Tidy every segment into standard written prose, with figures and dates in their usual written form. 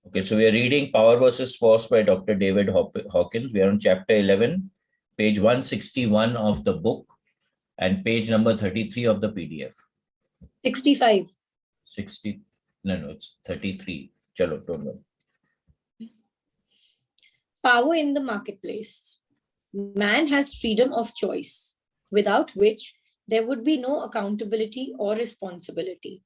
Okay, so we are reading Power versus Force by Dr. David Hawkins. We are on chapter 11, page 161 of the book and page number 33 of the PDF. 65. 60, no, it's 33. Chalo, don't worry. Power in the marketplace. Man has freedom of choice, without which there would be no accountability or responsibility.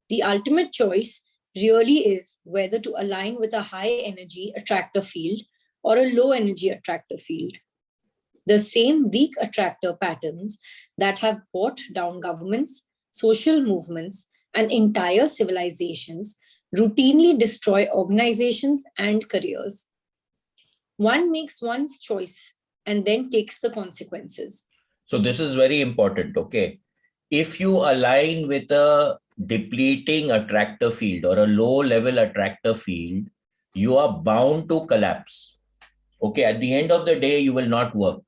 The ultimate choice really is whether to align with a high energy attractor field or a low energy attractor field. The same weak attractor patterns that have brought down governments, social movements, and entire civilizations routinely destroy organizations and careers. One makes one's choice and then takes the consequences. So this is very important, okay? If you align with a depleting attractor field or a low level attractor field, you are bound to collapse. Okay, at the end of the day, you will not work.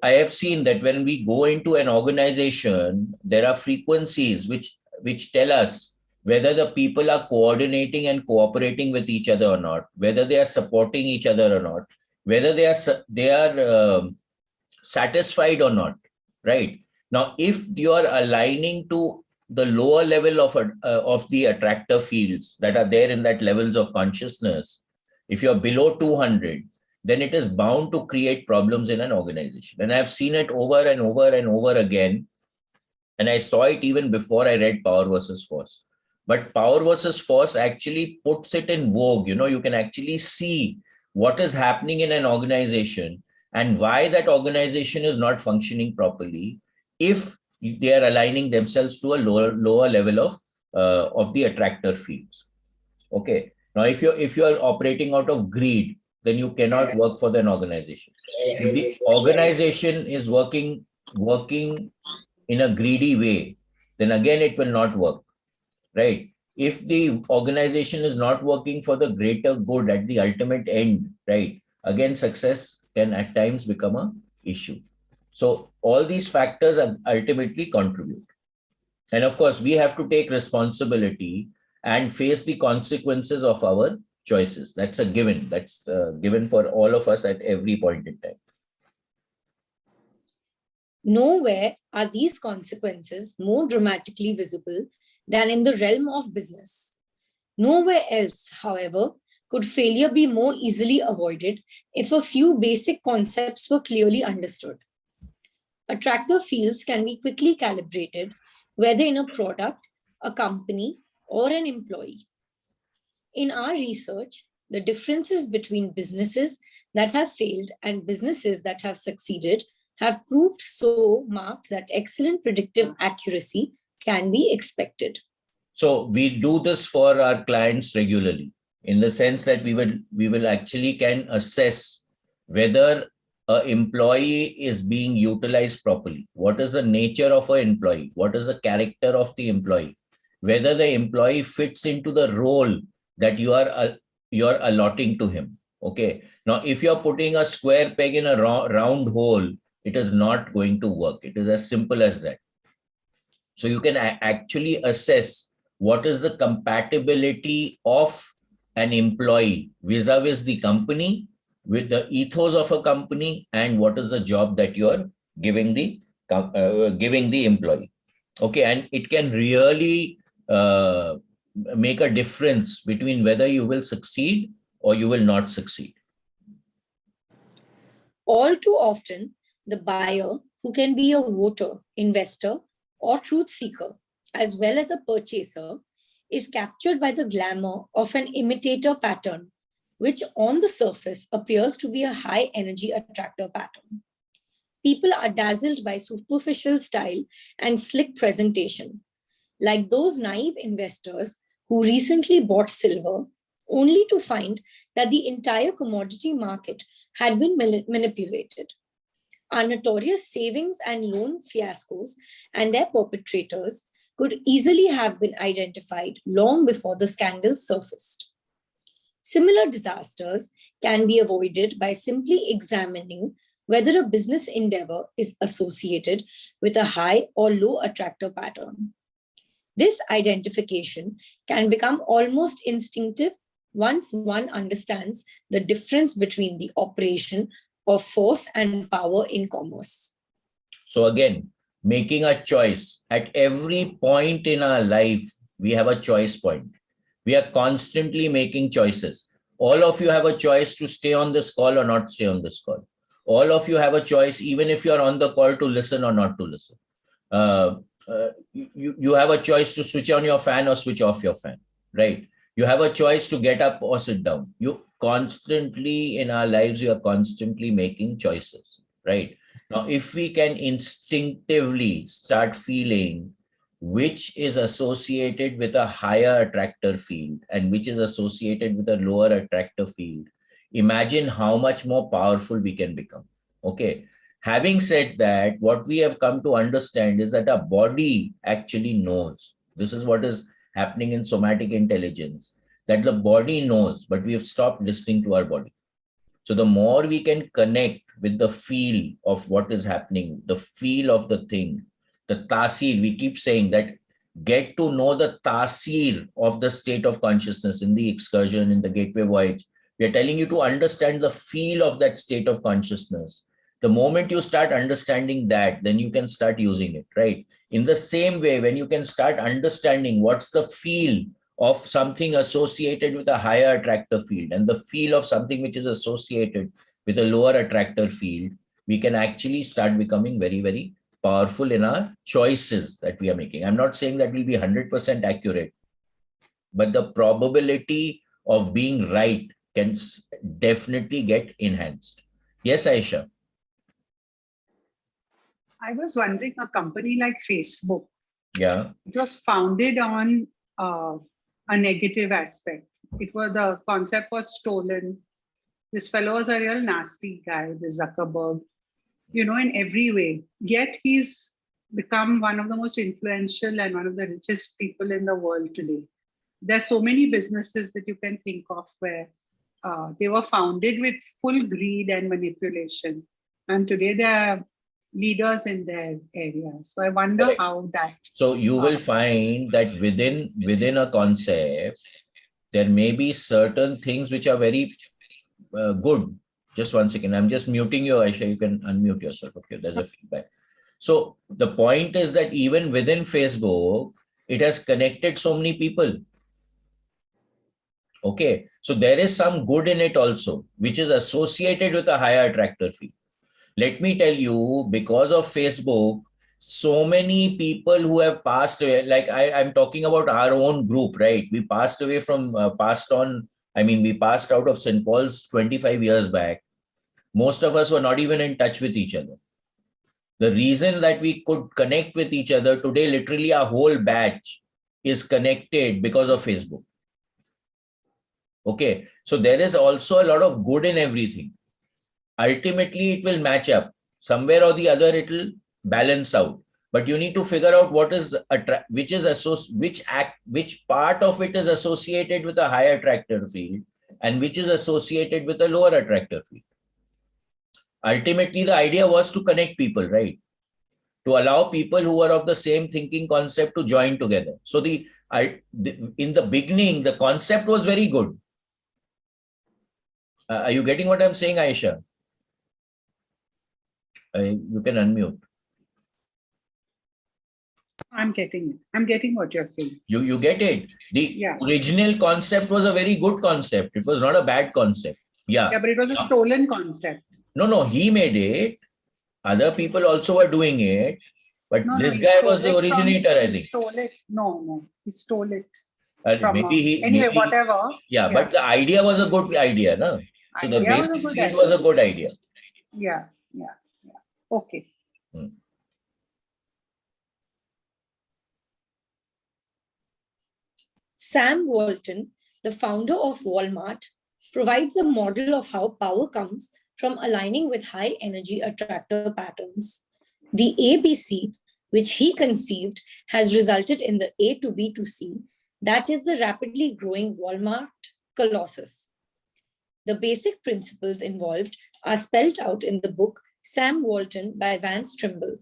I have seen that when we go into an organization, there are frequencies which tell us whether the people are coordinating and cooperating with each other or not, whether they are supporting each other or not, whether they are satisfied or not, right? Now, if you are aligning to the lower level of the attractor fields that are there in that levels of consciousness, if you're below 200, then it is bound to create problems in an organization. And I've seen it over and over and over again. And I saw it even before I read Power versus Force. But Power versus Force actually puts it in vogue. You know, you can actually see what is happening in an organization and why that organization is not functioning properly if they are aligning themselves to a lower level of the attractor fields. Okay. Now, if you're operating out of greed, then you cannot work for an organization. If the organization is working in a greedy way, then again it will not work, right? If the organization is not working for the greater good at the ultimate end, right? Again, success can at times become an issue. So all these factors ultimately contribute. And of course, we have to take responsibility and face the consequences of our choices. That's a given. That's given for all of us at every point in time. Nowhere are these consequences more dramatically visible than in the realm of business. Nowhere else, however, could failure be more easily avoided if a few basic concepts were clearly understood. Attractor fields can be quickly calibrated, whether in a product, a company, or an employee. In our research, the differences between businesses that have failed and businesses that have succeeded have proved so marked that excellent predictive accuracy can be expected. So we do this for our clients regularly, in the sense that we will actually can assess whether an employee is being utilized properly. What is the nature of an employee? What is the character of the employee? Whether the employee fits into the role that you're allotting to him. Okay. Now, if you're putting a square peg in a round hole, it is not going to work. It is as simple as that. So you can actually assess what is the compatibility of an employee vis-a-vis the company, with the ethos of a company, and what is the job that you're giving the employee. Okay, and it can really make a difference between whether you will succeed or you will not succeed. All too often, the buyer, who can be a voter, investor, or truth seeker, as well as a purchaser, is captured by the glamour of an imitator pattern, which on the surface appears to be a high energy attractor pattern. People are dazzled by superficial style and slick presentation, like those naive investors who recently bought silver only to find that the entire commodity market had been manipulated. Our notorious savings and loan fiascos and their perpetrators could easily have been identified long before the scandals surfaced. Similar disasters can be avoided by simply examining whether a business endeavor is associated with a high or low attractor pattern. This identification can become almost instinctive once one understands the difference between the operation of force and power in commerce. So again, making a choice at every point in our life, we have a choice point. We are constantly making choices. All of you have a choice to stay on this call or not stay on this call. All of you have a choice, even if you're on the call, to listen or not to listen. You have a choice to switch on your fan or switch off your fan, right? You have a choice to get up or sit down. You constantly in our lives, you are constantly making choices, right? Now, if we can instinctively start feeling which is associated with a higher attractor field and which is associated with a lower attractor field, imagine how much more powerful we can become. Okay. Having said that, what we have come to understand is that our body actually knows. This is what is happening in somatic intelligence, that the body knows, but we have stopped listening to our body. So the more we can connect with the feel of what is happening, the feel of the thing, the tasir, we keep saying that, get to know the tasir of the state of consciousness in the excursion, in the gateway voyage. We are telling you to understand the feel of that state of consciousness. The moment you start understanding that, then you can start using it, right? In the same way, when you can start understanding what's the feel of something associated with a higher attractor field and the feel of something which is associated with a lower attractor field, we can actually start becoming very, very powerful in our choices that we are making. I'm not saying that we'll be 100% accurate, but the probability of being right can definitely get enhanced. Yes, Aisha. I was wondering, a company like Facebook, Yeah. it was founded on a negative aspect. The concept was stolen. This fellow was a real nasty guy, this Zuckerberg, in every way. Yet he's become one of the most influential and one of the richest people in the world today. There's so many businesses that you can think of where they were founded with full greed and manipulation. And today they are leaders in their area. So I wonder Correct. how that. So you will find that within a concept, there may be certain things which are very good. Just 1 second. I'm just muting you, Aisha. You can unmute yourself. Okay, there's a feedback. So the point is that even within Facebook, it has connected so many people. Okay, so there is some good in it also, which is associated with a higher attractor field. Let me tell you, because of Facebook, so many people who have passed away, like I'm talking about our own group, right? We passed away from, we passed out of St. Paul's 25 years back. Most of us were not even in touch with each other. The reason that we could connect with each other today, literally our whole batch is connected because of Facebook. Okay, so there is also a lot of good in everything. Ultimately, it will match up. Somewhere or the other, it will balance out. But you need to figure out what is which part of it is associated with a higher attractor field and which is associated with a lower attractor field. Ultimately, the idea was to connect people, right? To allow people who are of the same thinking concept to join together. So in the beginning, the concept was very good. Are you getting what I'm saying, Aisha? You can unmute. I'm getting it. I'm getting what you're saying. You get it. The original concept was a very good concept. It was not a bad concept. Yeah. Yeah, but it was a stolen concept. No, he made it. Other people also were doing it. But this guy was the originator, I think. He stole it. No. He stole it. Whatever. Yeah, but the idea was a good idea, no? So the basic field was a good idea. Yeah. Okay. Sam Walton, the founder of Walmart, provides a model of how power comes from aligning with high energy attractor patterns. The ABC, which he conceived, has resulted in the A to B to C, that is the rapidly growing Walmart colossus. The basic principles involved are spelled out in the book Sam Walton by Vance Trimble.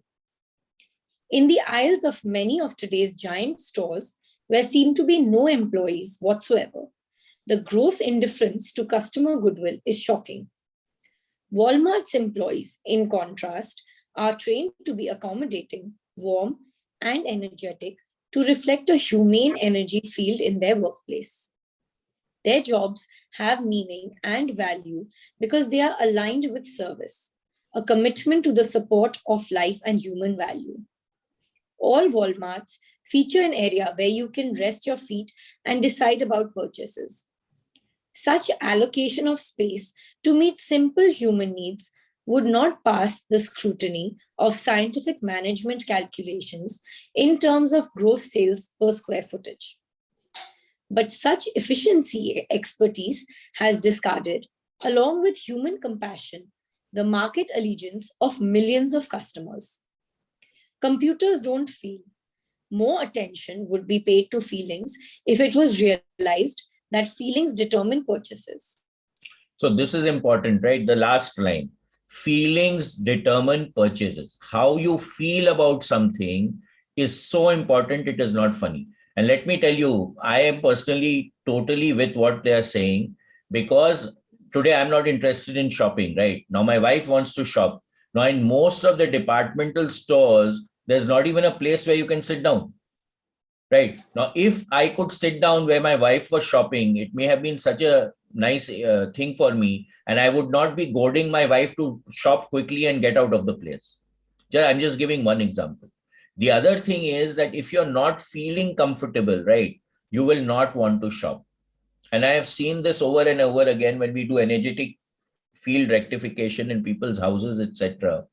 In the aisles of many of today's giant stores, where seem to be no employees whatsoever, the gross indifference to customer goodwill is shocking. Walmart's employees, in contrast, are trained to be accommodating, warm, and energetic to reflect a humane energy field in their workplace. Their jobs have meaning and value because they are aligned with service, a commitment to the support of life and human value. All Walmarts feature an area where you can rest your feet and decide about purchases. Such allocation of space to meet simple human needs would not pass the scrutiny of scientific management calculations in terms of gross sales per square footage. But such efficiency expertise has discarded, along with human compassion, the market allegiance of millions of customers. Computers don't feel. More attention would be paid to feelings if it was realized that feelings determine purchases. So this is important, right? The last line. Feelings determine purchases. How you feel about something is so important, it is not funny. And let me tell you, I am personally totally with what they are saying, because today I'm not interested in shopping, right? Now my wife wants to shop. Now in most of the departmental stores, there's not even a place where you can sit down. Right. Now, if I could sit down where my wife was shopping, it may have been such a nice thing for me, and I would not be goading my wife to shop quickly and get out of the place. I'm just giving one example. The other thing is that if you're not feeling comfortable, right, you will not want to shop. And I have seen this over and over again when we do energetic field rectification in people's houses, etc.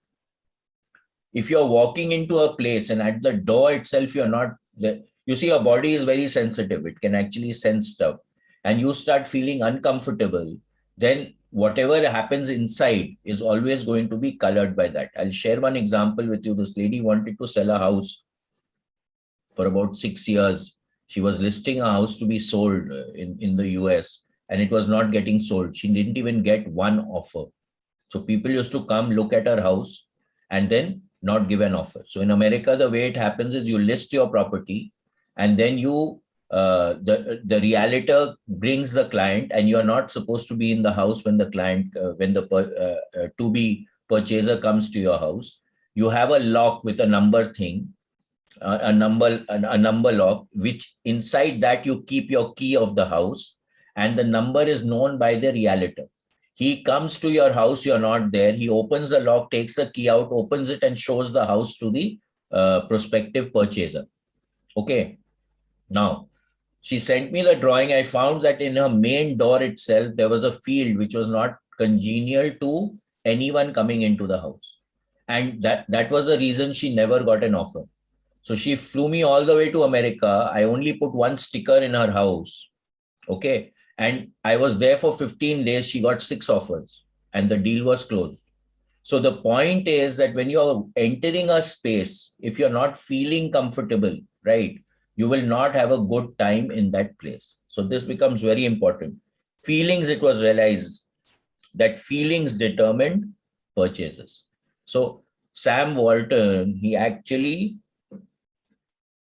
If you're walking into a place and at the door itself, you're not there. You see, your body is very sensitive. It can actually sense stuff. And you start feeling uncomfortable, then whatever happens inside is always going to be colored by that. I'll share one example with you. This lady wanted to sell a house for about 6 years. She was listing a house to be sold in the US, and it was not getting sold. She didn't even get one offer. So people used to come look at her house and then not give an offer. So in America, the way it happens is you list your property, and then the realtor brings the client, and you're not supposed to be in the house when the client, when the to-be purchaser comes to your house. You have a lock with a number thing, a number lock, which inside that you keep your key of the house, and the number is known by the realtor. He comes to your house, you're not there. He opens the lock, takes the key out, opens it, and shows the house to the prospective purchaser. Okay. Now, she sent me the drawing. I found that in her main door itself, there was a field which was not congenial to anyone coming into the house. And that was the reason she never got an offer. So she flew me all the way to America. I only put one sticker in her house. Okay. And I was there for 15 days. She got 6 offers and the deal was closed. So the point is that when you're entering a space, if you're not feeling comfortable, right, you will not have a good time in that place. So this becomes very important. Feelings, it was realized that feelings determined purchases. So Sam Walton, he actually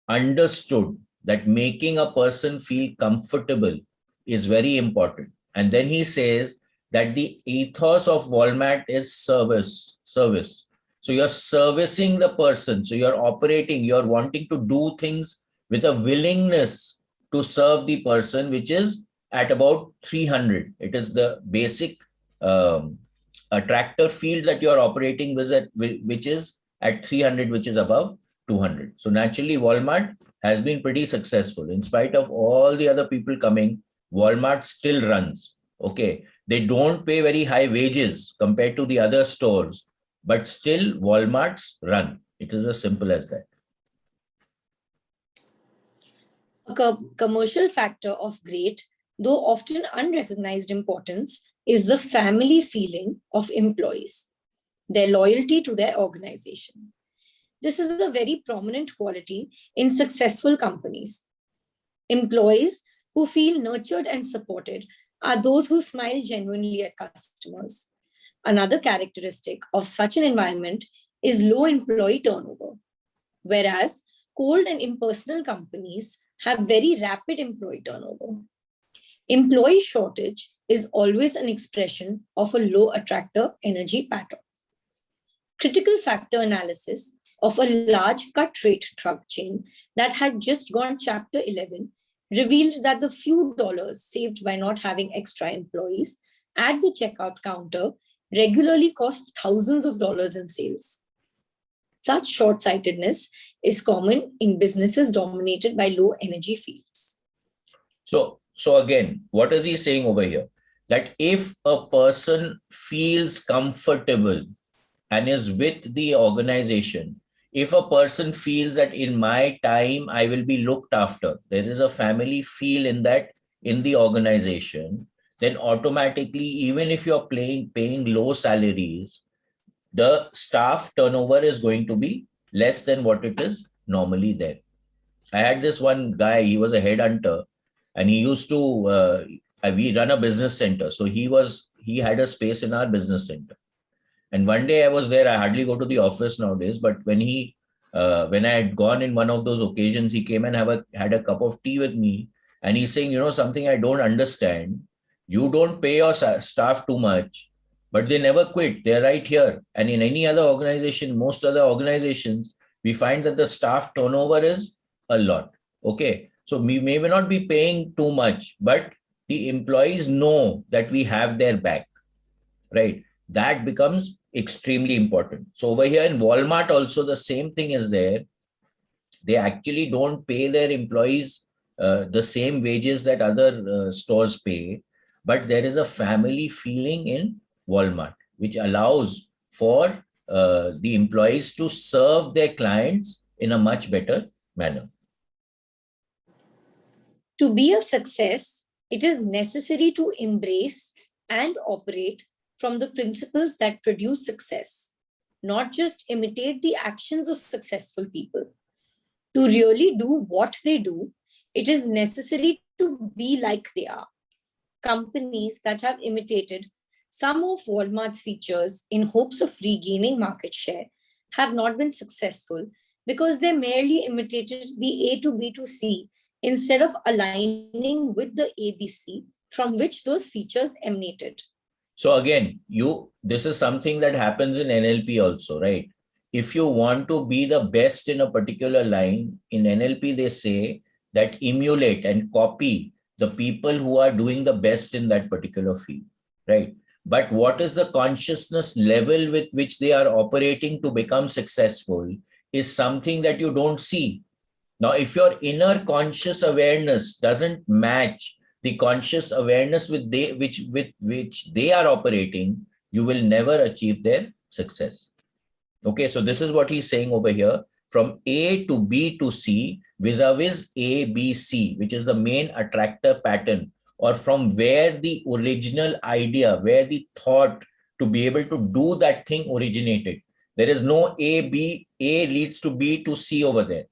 understood that making a person feel comfortable is very important. And then he says that the ethos of Walmart is service. So you're servicing the person. So you're operating, you're wanting to do things with a willingness to serve the person, which is at about 300. It is the basic attractor field that you're operating with, which is at 300, which is above 200. So naturally, Walmart has been pretty successful. In spite of all the other people coming, Walmart still runs. Okay. They don't pay very high wages compared to the other stores, but still Walmarts run. It is as simple as that. A commercial factor of great, though often unrecognized importance, is the family feeling of employees, their loyalty to their organization. This is a very prominent quality in successful companies. Employees who feel nurtured and supported are those who smile genuinely at customers. Another characteristic of such an environment is low employee turnover, whereas cold and impersonal companies have very rapid employee turnover. Employee shortage is always an expression of a low attractor energy pattern. Critical factor analysis of a large cut rate drug chain that had just gone Chapter 11 revealed that the few dollars saved by not having extra employees at the checkout counter regularly cost thousands of dollars in sales. Such short-sightedness is common in businesses dominated by low energy fields. So again, what is he saying over here? That if a person feels comfortable and is with the organization, if a person feels that in my time, I will be looked after, there is a family feel in the organization, then automatically, even if you're paying low salaries, the staff turnover is going to be less than what it is normally there. I had this one guy, he was a headhunter, and he used to, we run a business center. So he had a space in our business center. And one day I was there, I hardly go to the office nowadays, but when I had gone in one of those occasions, he came and had a cup of tea with me. And he's saying, something I don't understand. You don't pay your staff too much, but they never quit. They're right here. And in any other organization, most other organizations, we find that the staff turnover is a lot. Okay. So we may not be paying too much, but the employees know that we have their back, right? That becomes extremely important. So over here in Walmart also the same thing is there. They actually don't pay their employees the same wages that other stores pay, but there is a family feeling in Walmart, which allows for the employees to serve their clients in a much better manner. To be a success, it is necessary to embrace and operate from the principles that produce success, not just imitate the actions of successful people. To really do what they do, it is necessary to be like they are. Companies that have imitated some of Walmart's features in hopes of regaining market share have not been successful because they merely imitated the A to B to C instead of aligning with the ABC from which those features emanated. So again, this is something that happens in NLP also, right? If you want to be the best in a particular line, in NLP, they say that emulate and copy the people who are doing the best in that particular field, right? But what is the consciousness level with which they are operating to become successful is something that you don't see. Now, if your inner conscious awareness doesn't match the conscious awareness with which they are operating, you will never achieve their success. Okay, so this is what he's saying over here. From A to B to C, vis-a-vis A, B, C, which is the main attractor pattern, or from where the original idea, where the thought to be able to do that thing originated. There is no A leads to B to C over there.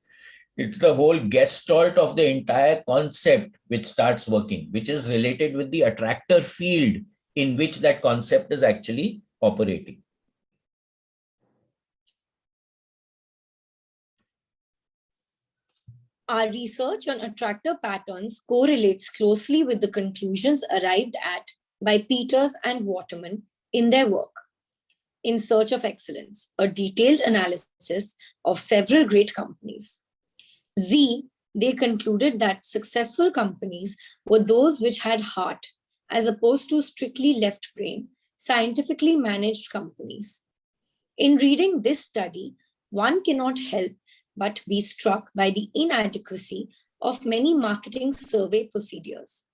It's the whole gestalt of the entire concept which starts working, which is related with the attractor field in which that concept is actually operating. Our research on attractor patterns correlates closely with the conclusions arrived at by Peters and Waterman in their work, In Search of Excellence, a detailed analysis of several great companies. They concluded that successful companies were those which had heart, as opposed to strictly left brain, scientifically managed companies. In reading this study, one cannot help but be struck by the inadequacy of many marketing survey procedures.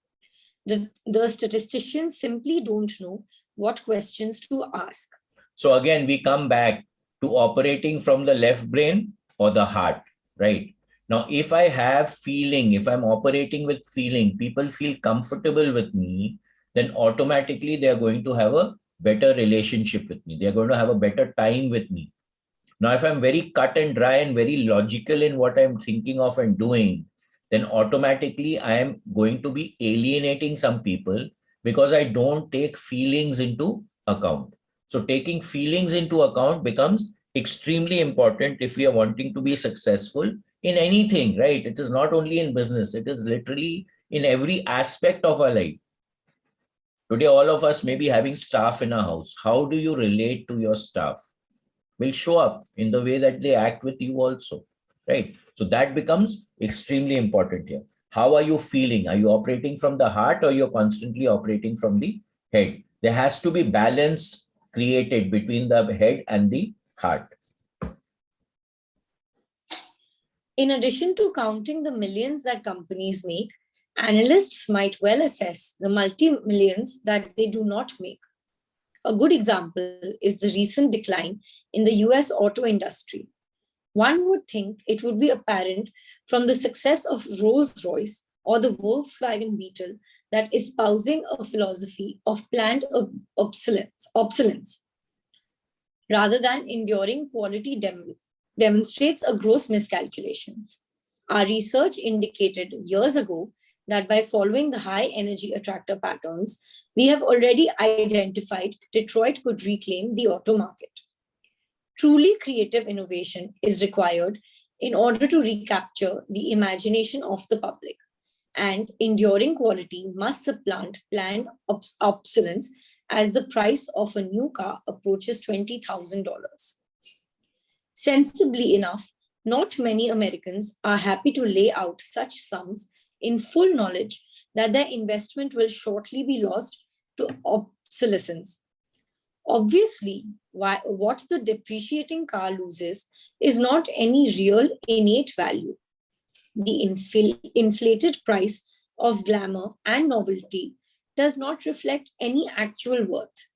The statisticians simply don't know what questions to ask. So again, we come back to operating from the left brain or the heart, right? Now, if I have feeling, if I'm operating with feeling, people feel comfortable with me, then automatically they're going to have a better relationship with me. They're going to have a better time with me. Now, if I'm very cut and dry and very logical in what I'm thinking of and doing, then automatically I am going to be alienating some people because I don't take feelings into account. So taking feelings into account becomes extremely important if we are wanting to be successful in anything, right? It is not only in business, it is literally in every aspect of our life. Today, all of us may be having staff in our house. How do you relate to your staff? Will show up in the way that they act with you also, right? So that becomes extremely important here. How are you feeling? Are you operating from the heart or you're constantly operating from the head? There has to be balance created between the head and the heart. In addition to counting the millions that companies make, analysts might well assess the multi-millions that they do not make. A good example is the recent decline in the US auto industry. One would think it would be apparent from the success of Rolls-Royce or the Volkswagen Beetle that espousing a philosophy of planned obsolescence, rather than enduring quality demonstrates a gross miscalculation. Our research indicated years ago that by following the high energy attractor patterns, we have already identified Detroit could reclaim the auto market. Truly creative innovation is required in order to recapture the imagination of the public, and enduring quality must supplant planned obsolescence as the price of a new car approaches $20,000. Sensibly enough, not many Americans are happy to lay out such sums in full knowledge that their investment will shortly be lost to obsolescence. Obviously, what the depreciating car loses is not any real innate value. The inflated price of glamour and novelty does not reflect any actual worth.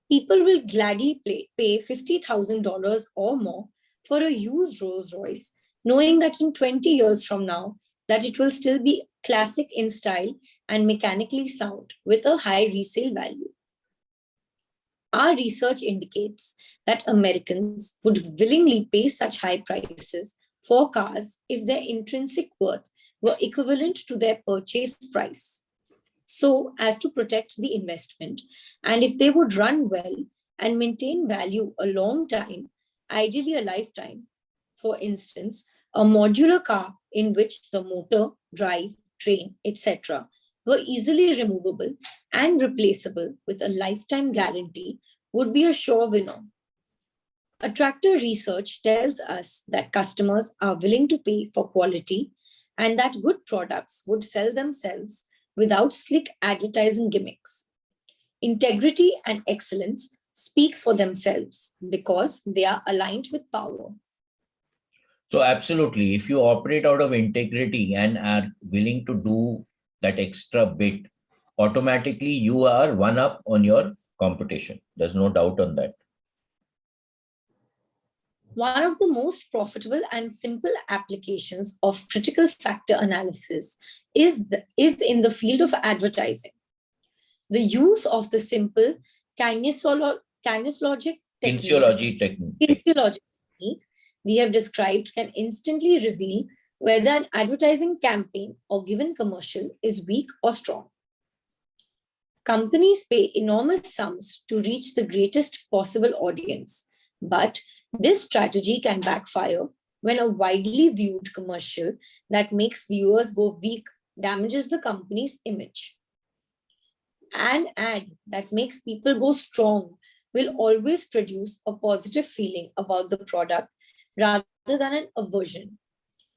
People will gladly pay $50,000 or more for a used Rolls-Royce, knowing that in 20 years from now, that it will still be classic in style and mechanically sound with a high resale value. Our research indicates that Americans would willingly pay such high prices for cars if their intrinsic worth were equivalent to their purchase price, so as to protect the investment. And if they would run well and maintain value a long time, ideally a lifetime, for instance, a modular car in which the motor, drive, train, etc. were easily removable and replaceable with a lifetime guarantee would be a sure winner. Attractor research tells us that customers are willing to pay for quality and that good products would sell themselves without slick advertising gimmicks. Integrity and excellence speak for themselves because they are aligned with power. So absolutely, if you operate out of integrity and are willing to do that extra bit, automatically you are one up on your competition. There's no doubt on that. One of the most profitable and simple applications of critical factor analysis is in the field of advertising. The use of the simple kinesiology technique we have described can instantly reveal whether an advertising campaign or given commercial is weak or strong. Companies pay enormous sums to reach the greatest possible audience, but this strategy can backfire when a widely viewed commercial that makes viewers go weak damages the company's image. An ad that makes people go strong will always produce a positive feeling about the product rather than an aversion.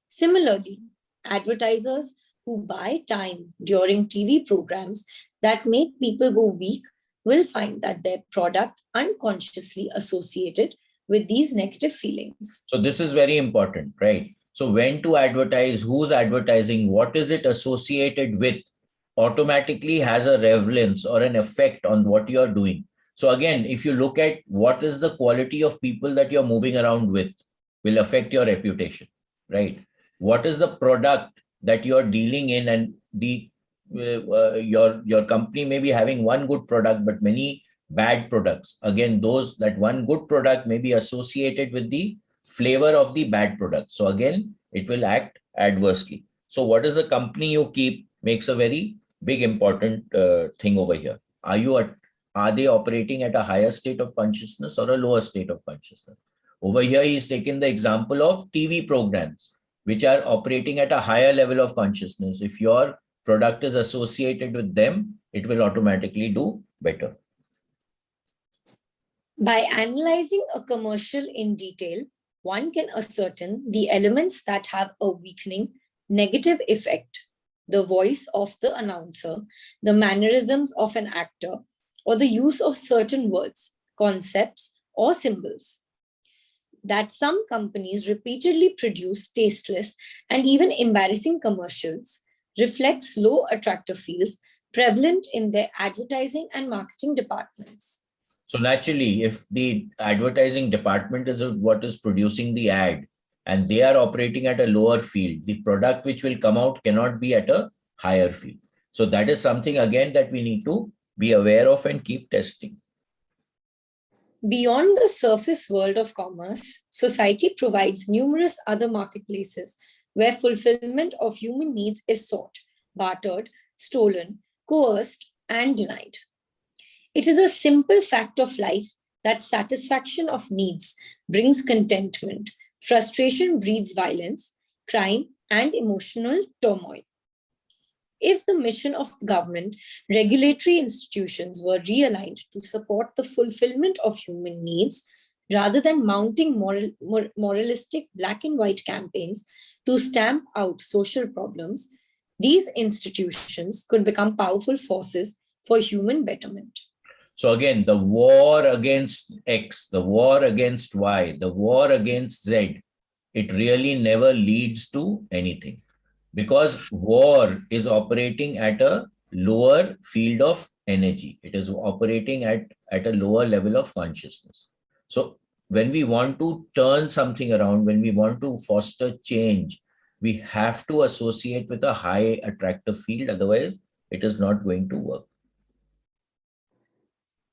Similarly, advertisers who buy time during TV programs that make people go weak will find that their product unconsciously associated with these negative feelings. So this is very important, right? So when to advertise, who's advertising, what is it associated with, automatically has a relevance or an effect on what you're doing. So again, if you look at what is the quality of people that you're moving around with, will affect your reputation, right? What is the product that you're dealing in, and your company may be having one good product, but many bad products. Again, that one good product may be associated with the flavor of the bad product. So again, it will act adversely. So what is the company you keep makes a very big important thing over here. Are they operating at a higher state of consciousness or a lower state of consciousness? Over here, he's taken the example of TV programs, which are operating at a higher level of consciousness. If your product is associated with them, it will automatically do better. By analyzing a commercial in detail, one can ascertain the elements that have a weakening negative effect: the voice of the announcer, the mannerisms of an actor, or the use of certain words, concepts, or symbols. That some companies repeatedly produce tasteless and even embarrassing commercials reflects low attractor fields prevalent in their advertising and marketing departments. So naturally, if the advertising department is what is producing the ad and they are operating at a lower field, the product which will come out cannot be at a higher field. So that is something again that we need to be aware of and keep testing. Beyond the surface world of commerce, society provides numerous other marketplaces where fulfillment of human needs is sought, bartered, stolen, coerced, and denied. It is a simple fact of life that satisfaction of needs brings contentment, frustration breeds violence, crime, and emotional turmoil. If the mission of the government, regulatory institutions were realigned to support the fulfillment of human needs, rather than mounting moralistic black and white campaigns to stamp out social problems, these institutions could become powerful forces for human betterment. So again, the war against X, the war against Y, the war against Z, it really never leads to anything, because war is operating at a lower field of energy. It is operating at a lower level of consciousness. So when we want to turn something around, when we want to foster change, we have to associate with a high attractive field. Otherwise, it is not going to work.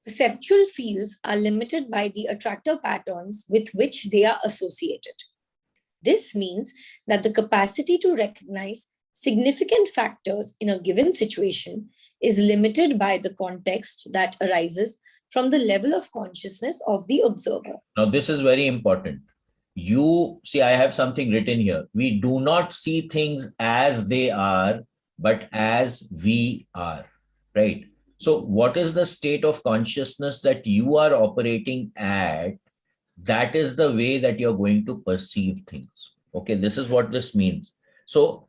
Perceptual fields are limited by the attractor patterns with which they are associated. This means that the capacity to recognize significant factors in a given situation is limited by the context that arises from the level of consciousness of the observer. Now, this is very important. You see, I have something written here. We do not see things as they are, but as we are, right? So what is the state of consciousness that you are operating at? That is the way that you're going to perceive things. Okay, this is what this means. So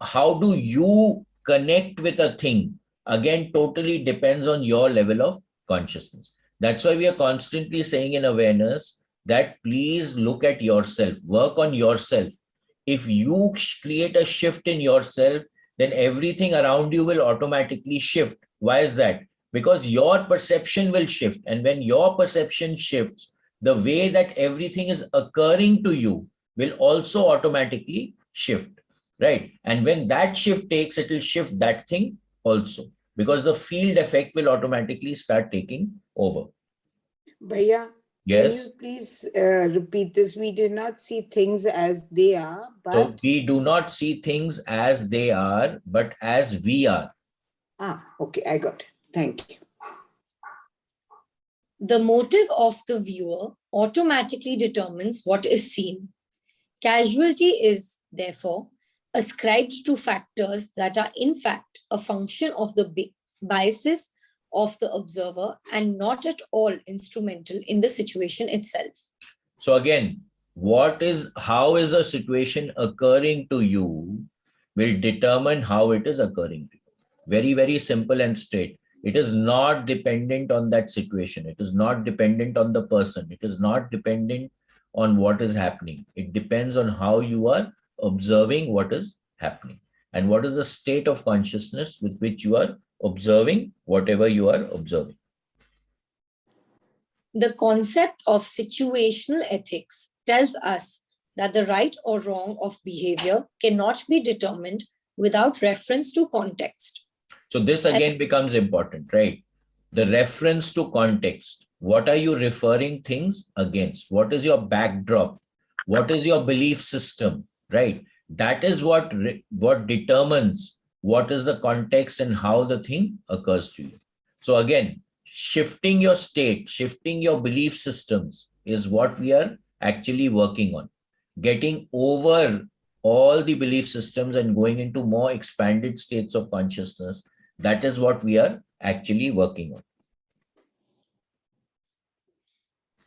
how do you connect with a thing? Again, totally depends on your level of consciousness. That's why we are constantly saying in awareness that please look at yourself, work on yourself. If you create a shift in yourself, then everything around you will automatically shift. Why is that? Because your perception will shift. And when your perception shifts, the way that everything is occurring to you will also automatically shift, right? And when that shift takes, it will shift that thing also, because the field effect will automatically start taking over. Bhaiya, Yes. can you please repeat this? We do not see things as they are, but... So we do not see things as they are, but as we are. Okay, I got it. Thank you. The motive of the viewer automatically determines what is seen. Casualty is, therefore, ascribed to factors that are in fact a function of the biases of the observer and not at all instrumental in the situation itself. So again, how is a situation occurring to you will determine how it is occurring to you. Very, very simple and straight. It is not dependent on that situation. It is not dependent on the person. It is not dependent on what is happening. It depends on how you are observing what is happening and what is the state of consciousness with which you are observing whatever you are observing. The concept of situational ethics tells us that the right or wrong of behavior cannot be determined without reference to context. So this again becomes important, right? The reference to context. What are you referring things against? What is your backdrop? What is your belief system, right? That is what determines what is the context and how the thing occurs to you. So again, shifting your state, shifting your belief systems is what we are actually working on. Getting over all the belief systems and going into more expanded states of consciousness. That is what we are actually working on.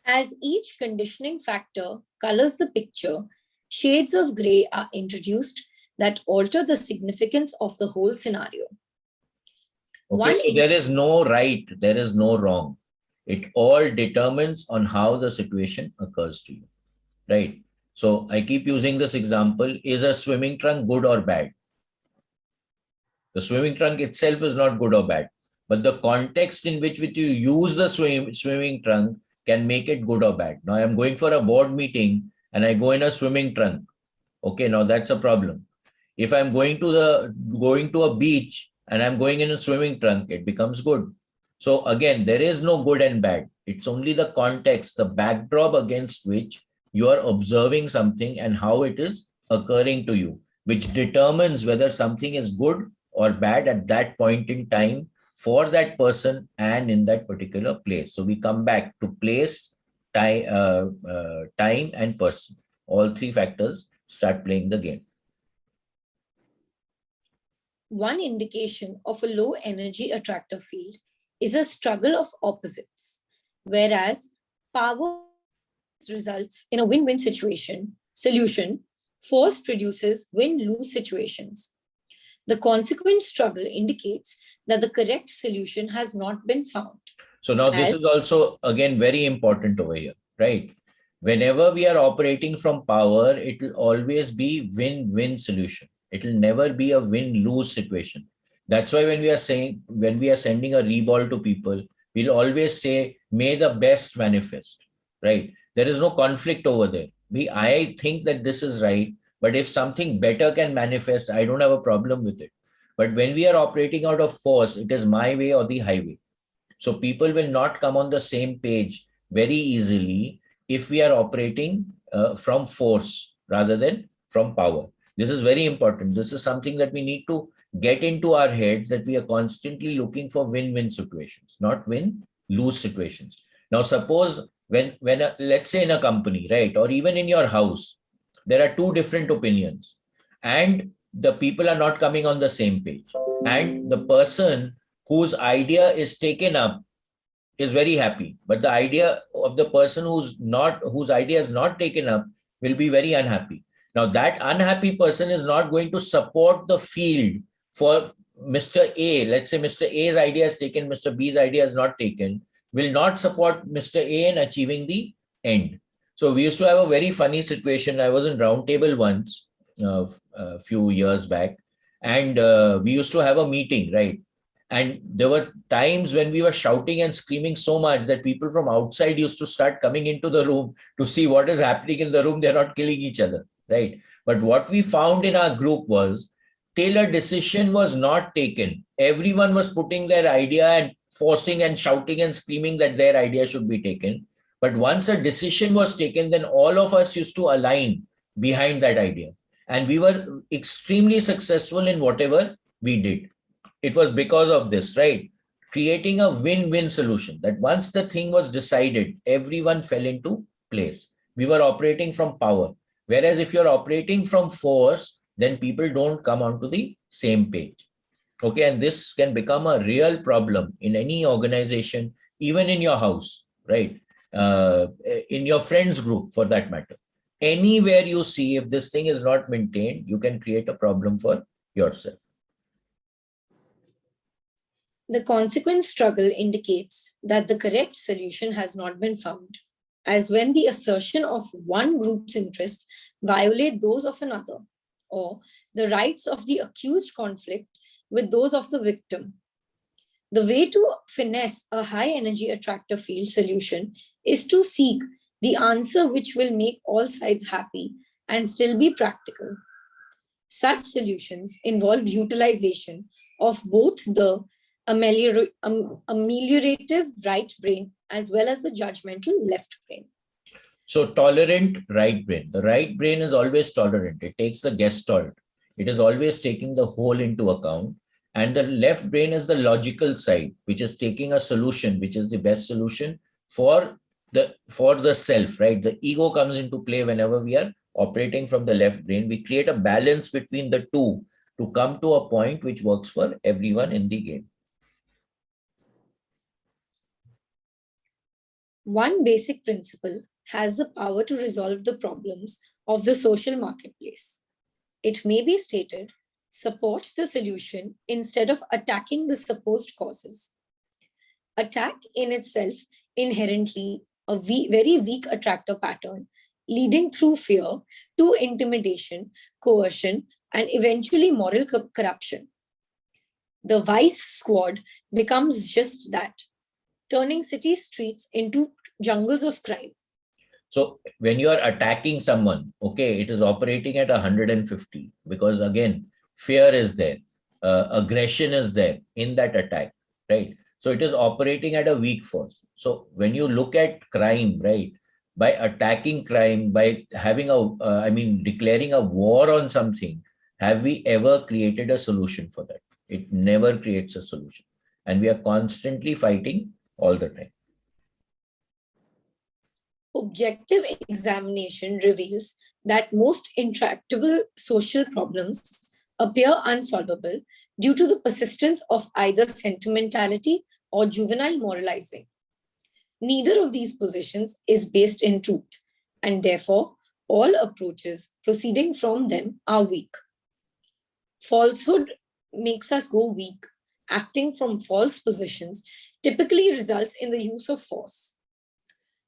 As each conditioning factor colors the picture, shades of gray are introduced that alter the significance of the whole scenario. Okay, so there is no right, there is no wrong. It all determines on how the situation occurs to you, right? So I keep using this example. Is a swimming trunk good or bad? The swimming trunk itself is not good or bad, but the context in which you use the swimming trunk can make it good or bad. Now I'm going for a board meeting and I go in a swimming trunk. Okay, now that's a problem. If I'm going to a beach and I'm going in a swimming trunk, it becomes good. So again, there is no good and bad. It's only the context, the backdrop against which you are observing something and how it is occurring to you, which determines whether something is good or bad at that point in time for that person and in that particular place. So we come back to place, time, and person. All three factors start playing the game. One indication of a low energy attractor field is a struggle of opposites, whereas power results in a win-win solution, force produces win-lose situations. The consequent struggle indicates that the correct solution has not been found. So now this is also, again, very important over here, right? Whenever we are operating from power, it will always be win-win solution. It will never be a win-lose situation. That's why when we are sending a reball to people, we'll always say, may the best manifest, right? There is no conflict over there. I think that this is right, but if something better can manifest, I don't have a problem with it. But when we are operating out of force, it is my way or the highway. So people will not come on the same page very easily if we are operating from force rather than from power. This is very important. This is something that we need to get into our heads, that we are constantly looking for win-win situations, not win-lose situations. Now, suppose when let's say in a company, right, or even in your house, there are two different opinions and the people are not coming on the same page. And the person whose idea is taken up is very happy, but the idea of the person whose idea is not taken up will be very unhappy. Now that unhappy person is not going to support the field for Mr. A. Let's say Mr. A's idea is taken, Mr. B's idea is not taken, will not support Mr. A in achieving the end. So we used to have a very funny situation. I was in Roundtable once a few years back, and we used to have a meeting, right? And there were times when we were shouting and screaming so much that people from outside used to start coming into the room to see what is happening in the room. They're not killing each other, right? But what we found in our group was, till a decision was not taken, everyone was putting their idea and forcing and shouting and screaming that their idea should be taken. But once a decision was taken, then all of us used to align behind that idea. And we were extremely successful in whatever we did. It was because of this, right? Creating a win-win solution, that once the thing was decided, everyone fell into place. We were operating from power. Whereas if you're operating from force, then people don't come onto the same page. Okay, and this can become a real problem in any organization, even in your house, right? In your friends group, for that matter. Anywhere you see, if this thing is not maintained, you can create a problem for yourself. The consequent struggle indicates that the correct solution has not been found, as when the assertion of one group's interests violate those of another, or the rights of the accused conflict with those of the victim. The way to finesse a high energy attractor field solution is to seek the answer which will make all sides happy and still be practical. Such solutions involve utilization of both the ameliorative right brain as well as the judgmental left brain. So tolerant right brain. The right brain is always tolerant. It takes the gestalt. It is always taking the whole into account. And the left brain is the logical side, which is taking a solution, which is the best solution for the self, right? The ego comes into play whenever we are operating from the left brain. We create a balance between the two to come to a point which works for everyone in the game. One basic principle has the power to resolve the problems of the social marketplace. It may be stated, support the solution instead of attacking the supposed causes. Attack in itself inherently a very weak attractor pattern, leading through fear to intimidation, coercion, and eventually moral corruption. The vice squad becomes just that, turning city streets into jungles of crime. So when you are attacking someone, okay, it is operating at 150 because again, fear is there, aggression is there in that attack, right? So it is operating at a weak force. So when you look at crime, right, by attacking crime, by having declaring a war on something, have we ever created a solution for that? It never creates a solution. And we are constantly fighting all the time. Objective examination reveals that most intractable social problems appear unsolvable due to the persistence of either sentimentality or juvenile moralizing. Neither of these positions is based in truth, and therefore all approaches proceeding from them are weak. Falsehood makes us go weak. Acting from false positions typically results in the use of force.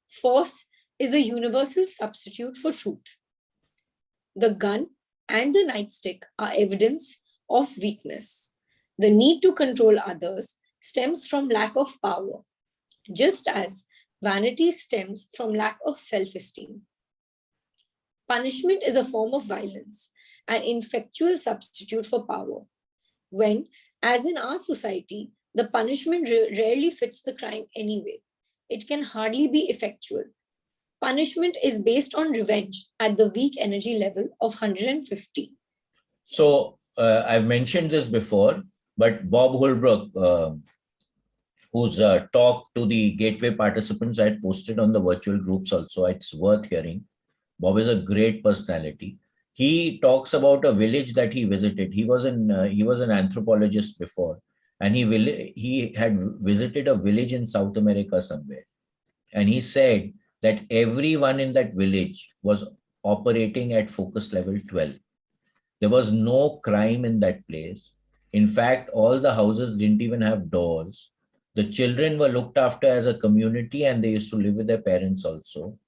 Force is a universal substitute for truth. The gun and the nightstick are evidence of weakness. The need to control others stems from lack of power, just as vanity stems from lack of self-esteem. Punishment is a form of violence, an ineffectual substitute for power. When, as in our society, the punishment rarely fits the crime anyway, it can hardly be effectual. Punishment is based on revenge at the weak energy level of 150. So I've mentioned this before, but Bob Holbrook, whose talk to the Gateway participants I had posted on the virtual groups also, it's worth hearing. Bob is a great personality. He talks about a village that he visited. He was an anthropologist before, and he had visited a village in South America somewhere. And he said that everyone in that village was operating at focus level 12. There was no crime in that place. In fact, all the houses didn't even have doors. The children were looked after as a community and they used to live with their parents also.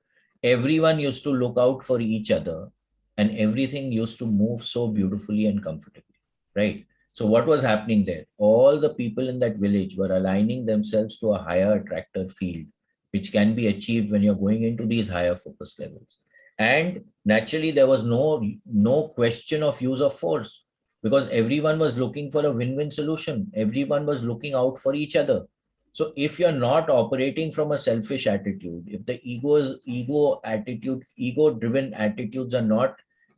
Everyone used to look out for each other and everything used to move so beautifully and comfortably, right? So what was happening there? All the people in that village were aligning themselves to a higher attractor field, which can be achieved when you're going into these higher focus levels. And naturally, there was no question of use of force because everyone was looking for a win-win solution. Everyone was looking out for each other. So if you're not operating from a selfish attitude, if the ego-driven attitudes are not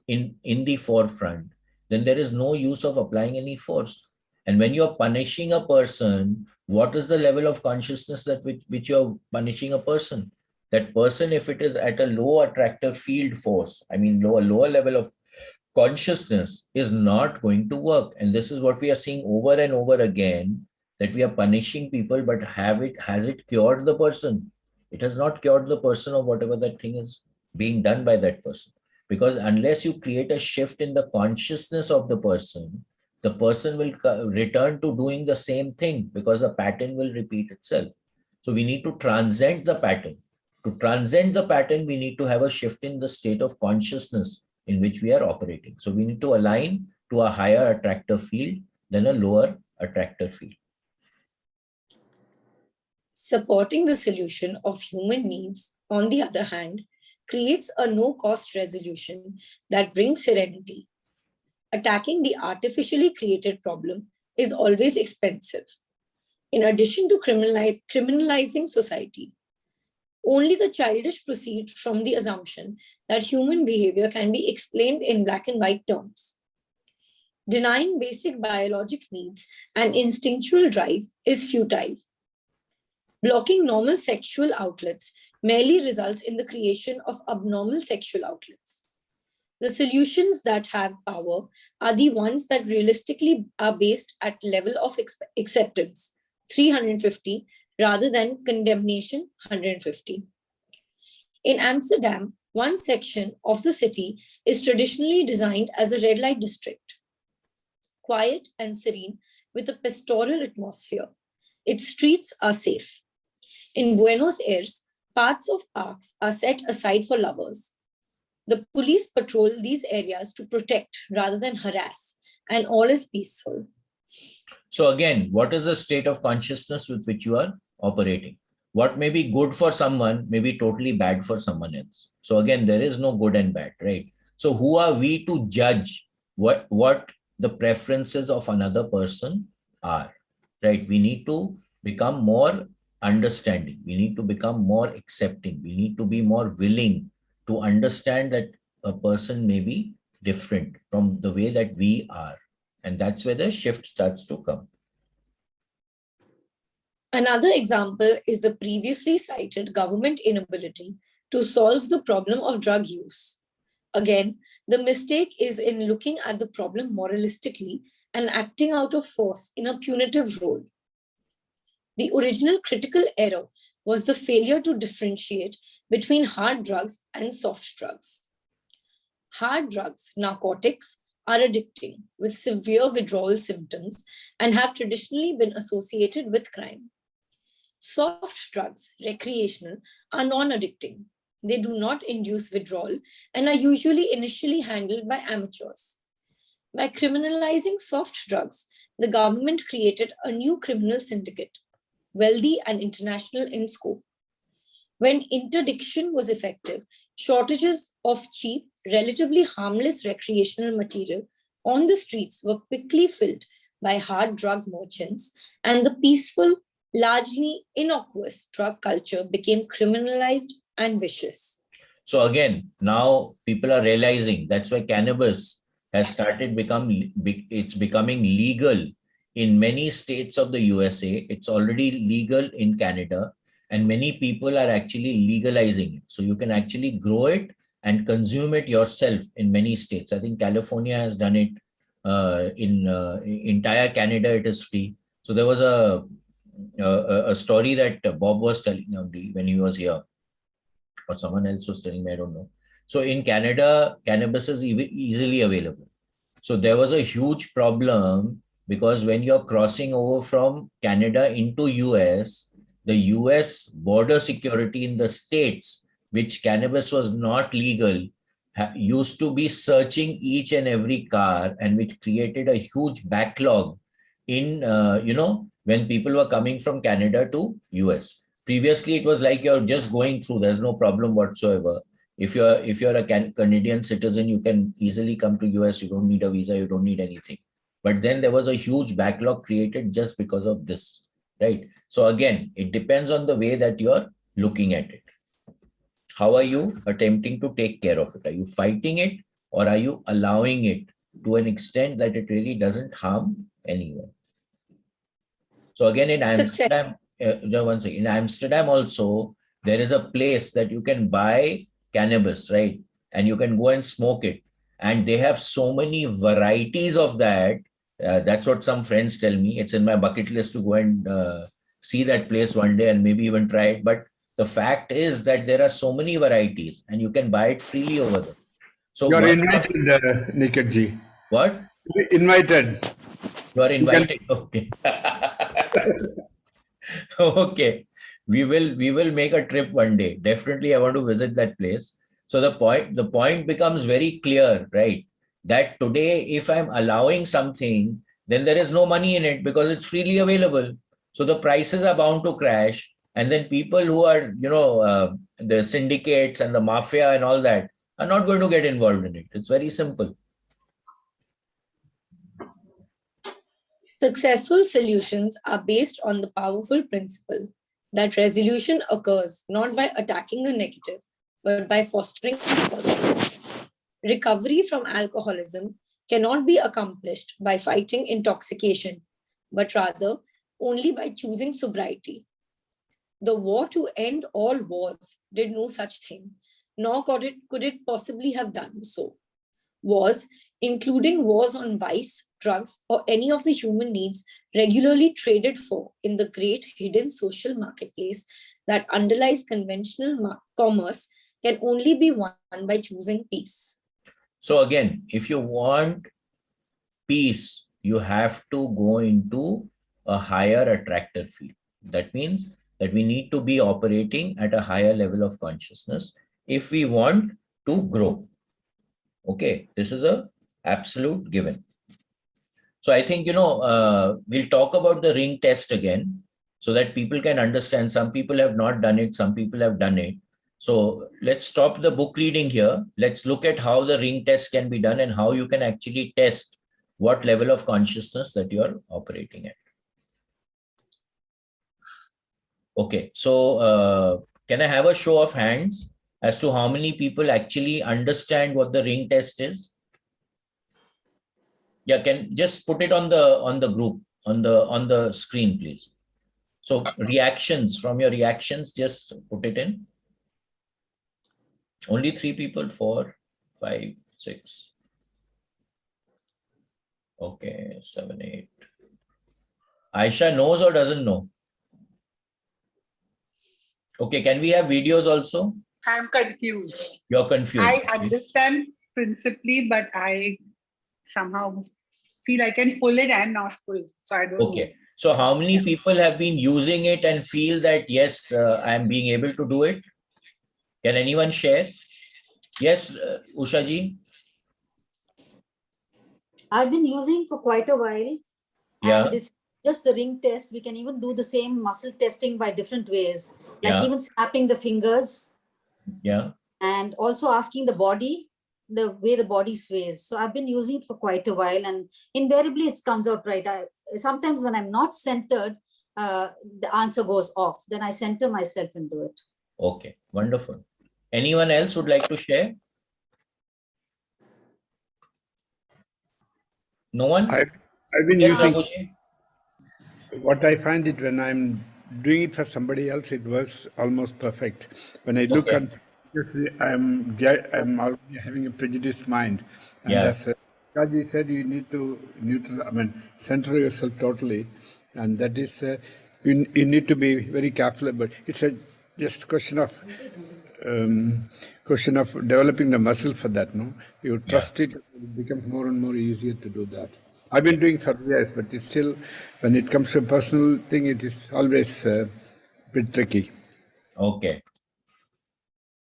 in the forefront, then there is no use of applying any force. And when you're punishing a person, what is the level of consciousness that which you're punishing a person? That person, if it is at a low attractor field force, lower level of consciousness, is not going to work. And this is what we are seeing over and over again, that we are punishing people, but has it cured the person? It has not cured the person of whatever that thing is being done by that person. Because unless you create a shift in the consciousness of the person will return to doing the same thing because the pattern will repeat itself. So we need to transcend the pattern. To transcend the pattern, we need to have a shift in the state of consciousness in which we are operating. So we need to align to a higher attractor field than a lower attractor field. Supporting the solution of human needs, on the other hand, creates a no-cost resolution that brings serenity. Attacking the artificially created problem is always expensive. In addition to criminalizing society, only the childish proceed from the assumption that human behavior can be explained in black and white terms. Denying basic biologic needs and instinctual drive is futile. Blocking normal sexual outlets merely results in the creation of abnormal sexual outlets. The solutions that have power are the ones that realistically are based at level of acceptance, 350, rather than condemnation, 150. In Amsterdam, one section of the city is traditionally designed as a red light district, quiet and serene with a pastoral atmosphere. Its streets are safe. In Buenos Aires, parts of parks are set aside for lovers. The police patrol these areas to protect rather than harass, and all is peaceful. So again, what is the state of consciousness with which you are operating? What may be good for someone may be totally bad for someone else. So again, there is no good and bad, right? So who are we to judge what the preferences of another person are, right? We need to become more understanding. We need to become more accepting. We need to be more willing to understand that a person may be different from the way that we are. And that's where the shift starts to come. Another example is the previously cited government inability to solve the problem of drug use. Again, the mistake is in looking at the problem moralistically and acting out of force in a punitive role. The original critical error was the failure to differentiate between hard drugs and soft drugs. Hard drugs, narcotics, are addicting with severe withdrawal symptoms and have traditionally been associated with crime. Soft drugs, recreational, are non-addicting. They do not induce withdrawal and are usually initially handled by amateurs. By criminalizing soft drugs, the government created a new criminal syndicate, wealthy and international in scope. When interdiction was effective, shortages of cheap, relatively harmless recreational material on the streets were quickly filled by hard drug merchants, and the peaceful, largely innocuous drug culture became criminalized and vicious. So again, now people are realizing that's why cannabis has started it's becoming legal in many states of the USA. It's already legal in Canada, and many people are actually legalizing it. So you can actually grow it and consume it yourself in many states. I think California has done it. In entire Canada, it is free. So there was a story that Bob was telling when he was here, or someone else was telling me, I don't know. So in Canada, cannabis is easily available. So there was a huge problem because when you're crossing over from Canada into US, the US border security in the states, which cannabis was not legal, used to be searching each and every car, and which created a huge backlog in, when people were coming from Canada to US. Previously, it was like you're just going through, there's no problem whatsoever. If you're a Canadian citizen, you can easily come to US, you don't need a visa, you don't need anything. But then there was a huge backlog created just because of this, right? So again, it depends on the way that you're looking at it. How are you attempting to take care of it? Are you fighting it, or are you allowing it to an extent that it really doesn't harm anyone? So again, in Amsterdam, in Amsterdam also, there is a place that you can buy cannabis, right? And you can go and smoke it. And they have so many varieties of that. That's what some friends tell me. It's in my bucket list to go and see that place one day and maybe even try it. But the fact is that there are so many varieties and you can buy it freely over there. So you're invited, Nikhil ji. What? Invited. You are invited. Okay. Okay. We will make a trip one day. Definitely, I want to visit that place. So the point becomes very clear, right? That today, if I'm allowing something, then there is no money in it because it's freely available. So the prices are bound to crash. And then people who are, the syndicates and the mafia and all that are not going to get involved in it. It's very simple. Successful solutions are based on the powerful principle that resolution occurs not by attacking the negative, but by fostering the positive. Recovery from alcoholism cannot be accomplished by fighting intoxication, but rather only by choosing sobriety. The war to end all wars did no such thing, nor could it possibly have done so. wars, including wars on vice, drugs, or any of the human needs regularly traded for in the great hidden social marketplace that underlies conventional commerce, can only be won by choosing peace. So again, if you want peace, you have to go into a higher attractor field. That means that we need to be operating at a higher level of consciousness if we want to grow. Okay, this is a absolute given. So I think, we'll talk about the ring test again so that people can understand. Some people have not done it, some people have done it. So let's stop the book reading here. Let's look at how the ring test can be done and how you can actually test what level of consciousness that you're operating at. Okay, so can I have a show of hands as to how many people actually understand what the ring test is? Yeah, can just put it on the group, on the screen, please. So reactions, from your reactions, just put it in. Only 3 people, 4, 5, 6. Okay, 7, 8. Aisha knows or doesn't know? Okay, can we have videos also? I'm confused. You're confused. I understand principally, but I somehow feel I can pull it and not pull. So I don't know. Okay. So how many people have been using it and feel that, yes, I'm being able to do it? Can anyone share? Yes, Usha ji? I've been using for quite a while. Yeah. And it's just the ring test. We can even do the same muscle testing by different ways, like Yeah. even snapping the fingers Yeah. and also asking the body, the way the body sways. So I've been using it for quite a while, and invariably it comes out right. Sometimes when I'm not centered, the answer goes off. Then I center myself and do it. Okay, wonderful. Anyone else would like to share? No one? I've been Yes, using Raghuji? what I find it when I'm doing it for somebody else, it works almost perfect. When I look Okay. at this, I'm already having a prejudiced mind, and Yeah. as Shaji said, you need to center yourself totally, and that is you need to be very careful. But it's just question of developing the muscle for that. No, you trust it becomes more and more easier to do that. I've been doing for years, but it's still, when it comes to a personal thing, it is always a bit tricky. Okay.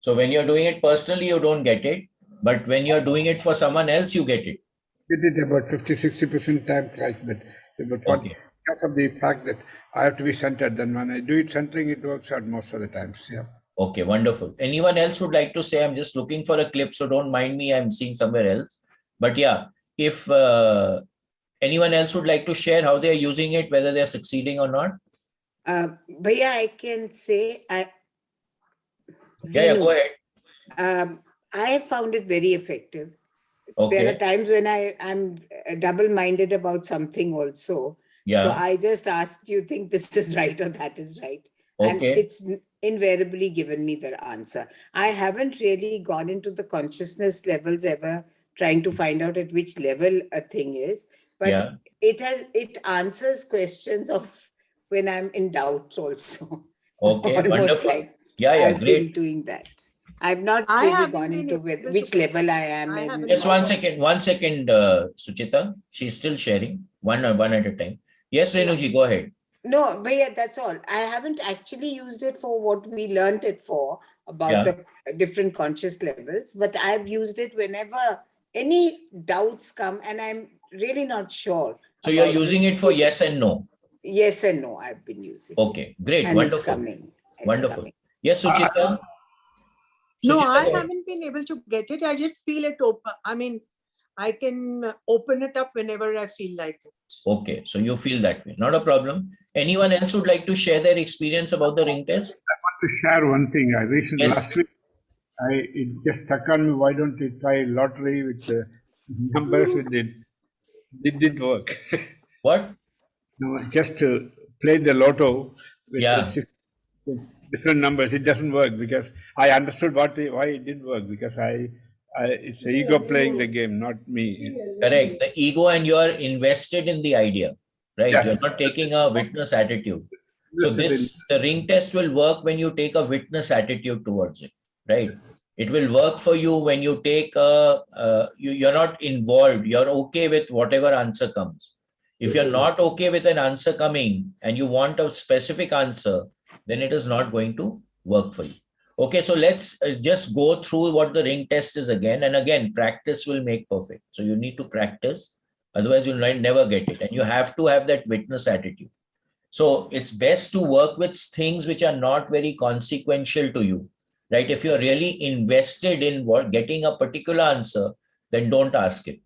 So when you're doing it personally, you don't get it. But when you're doing it for someone else, you get it. Did it about 50-60% time right, but Okay. because of the fact that I have to be centered, then when I do it centering, it works out most of the times. Yeah. Okay, wonderful. Anyone else would like to say? I'm just looking for a clip, so don't mind me. I'm seeing somewhere else. But yeah, if anyone else would like to share how they are using it, whether they are succeeding or not. But yeah, I can say Yeah, go ahead. I have found it very effective. Okay. There are times when I'm double-minded about something also. Yeah. So I just ask, do you think this is right or that is right? Okay. And it's invariably given me the answer. I haven't really gone into the consciousness levels ever, trying to find out at which level a thing is. But Yeah. it answers questions of when I'm in doubt also. Okay, Almost wonderful. like Yeah, I've great. been doing that. I've not I really haven't gone been into able to which get- level I am I in. haven't Just 1 second, 1 second, Suchita. She's still sharing one at a time. Yes, Renuji, go ahead. No, but yeah, that's all. I haven't actually used it for what we learned it for, about Yeah. the different conscious levels, but I've used it whenever any doubts come and I'm really not sure. So you're about using it for yes and no. Yes and no, I've been using. Okay, great, And it's wonderful. coming. It's Wonderful. coming. Yes, Suchita. No, Suchita, I go ahead. haven't been able to get it. I just feel it open. I mean, I can open it up whenever I feel like it. Okay, so you feel that way. Not a problem. Anyone else would like to share their experience about the ring test? To share one thing, I recently Yes. last week, it just stuck on me. Why don't you try lottery with the numbers with it? It didn't work. What? No, just to play the lotto with Yeah. the 6 different numbers, it doesn't work, because I understood why it didn't work, because I It's the ego playing the game, not me. Correct. The ego, and you are invested in the idea, right? Yes. You're not taking a witness attitude. So Invested the ring test will work when you take a witness attitude towards it, right? It will work for you when you take you're not involved. You're okay with whatever answer comes. If you're not okay with an answer coming and you want a specific answer, then it is not going to work for you. Okay, so let's just go through what the ring test is again. And again, practice will make perfect. So you need to practice. Otherwise, you'll never get it. And you have to have that witness attitude. So it's best to work with things which are not very consequential to you, right? If you're really invested in getting a particular answer, then don't ask it